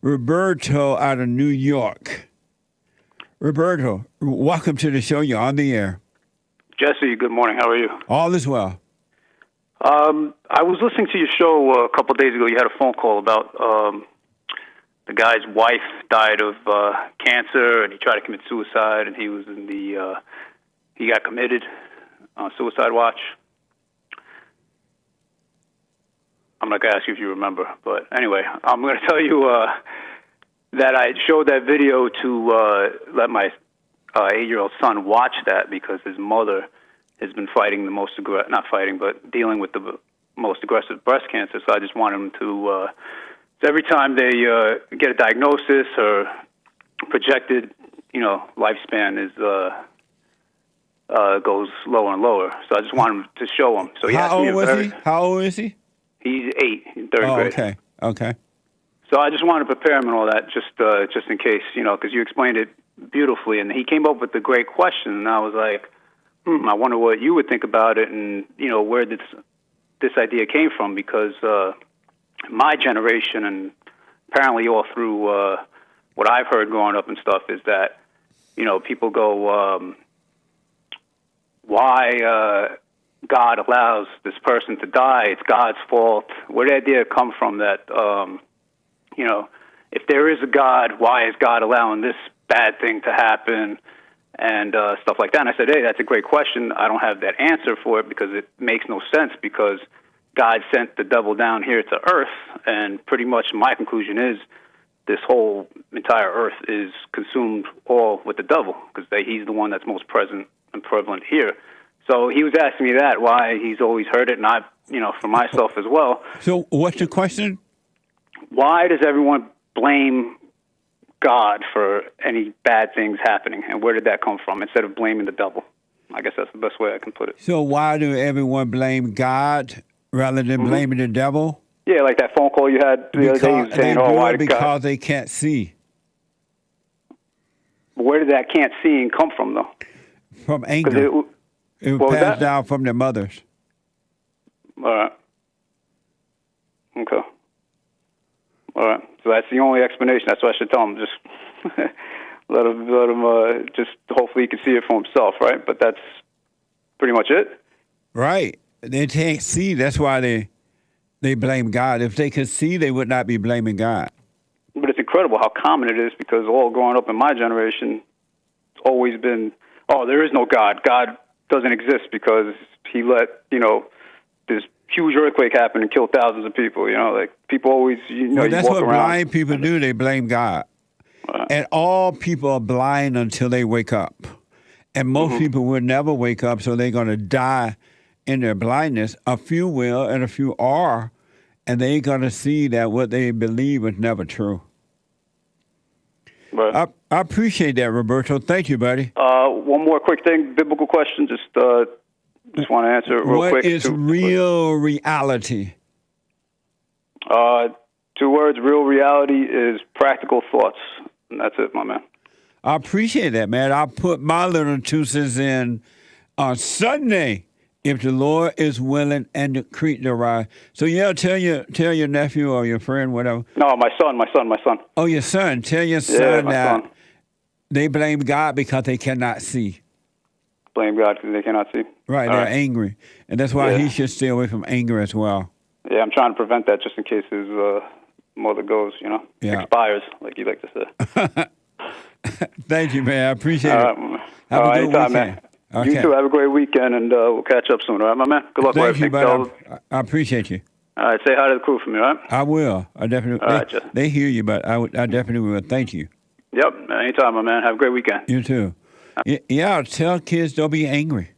Roberto out of New York. Roberto, welcome to the show. You're on the air. Jesse, good morning. How are you? All is well. I was listening to your show a couple of days ago. You had a phone call about the guy's wife died of cancer, and he tried to commit suicide, and he was in he got committed on suicide watch. I'm not going to ask you if you remember, but anyway, I'm going to tell you that I showed that video to let my 8-year-old son watch that because his mother has been fighting the most not fighting, but dealing with the most aggressive breast cancer. So I just want him to, so every time they get a diagnosis or projected, lifespan is goes lower and lower. So I just want him to show him. So How old is he? He's 8 in third grade. Okay. So I just wanted to prepare him and all that, just in case, because you explained it beautifully, and he came up with a great question, and I was like, I wonder what you would think about it, and where this idea came from, because my generation, and apparently all through what I've heard growing up and stuff, is that people go, why God allows this person to die? It's God's fault. Where did the idea come from that if there is a God, why is God allowing this bad thing to happen? And stuff like that. And I said, hey, that's a great question. I don't have that answer for it because it makes no sense, because God sent the devil down here to earth, and pretty much my conclusion is this whole entire earth is consumed all with the devil, because he's the one that's most present and prevalent here. So he was asking me that, why he's always heard it, and I, for myself as well. So what's the question? Why does everyone blame God for any bad things happening, and where did that come from, instead of blaming the devil? I guess that's the best way I can put it. So why do everyone blame God rather than blaming the devil? Yeah, like that phone call you had the other day, you were saying, why did because God? They can't see. Where did that can't seeing come from, though? From anger. It was passed down from their mothers. All right. Okay. All right. So that's the only explanation. That's what I should tell him. Just let him. Just hopefully he can see it for himself, right? But that's pretty much it. Right. They can't see. That's why they blame God. If they could see, they would not be blaming God. But it's incredible how common it is, because all growing up in my generation, it's always been, there is no God. God doesn't exist because he let this huge earthquake happen and killed thousands of people. Like people always, Well, that's what around. blind people do. They blame God. And all people are blind until they wake up. And most people will never wake up, so they're going to die in their blindness. A few will, and a few are, and they're going to see that what they believe is never true. Right. I appreciate that, Roberto. Thank you, buddy. One more quick thing, biblical question. Just want to answer it real quick. What is real reality? 2 words. Real reality is practical thoughts. And that's it, my man. I appreciate that, man. I'll put my little 2 cents in on Sunday, if the Lord is willing and the creek to rise. So, tell your nephew or your friend, whatever. No, my son. Oh, your son. Tell your son that son. They blame God because they cannot see. Blame God because they cannot see? Right, they're angry. And that's why he should stay away from anger as well. Yeah, I'm trying to prevent that just in case his mother goes, expires, like you like to say. Thank you, man. I appreciate it. Have a good anytime, weekend. Man. Okay. You too. Have a great weekend, and we'll catch up soon. All right, my man? Good luck with everything. Thank you, buddy. I appreciate you. All right, say hi to the crew for me, all right? I will. I definitely. All right, they hear you, but I definitely will. Thank you. Yep, anytime, my man. Have a great weekend. You too. Yeah, tell kids don't be angry.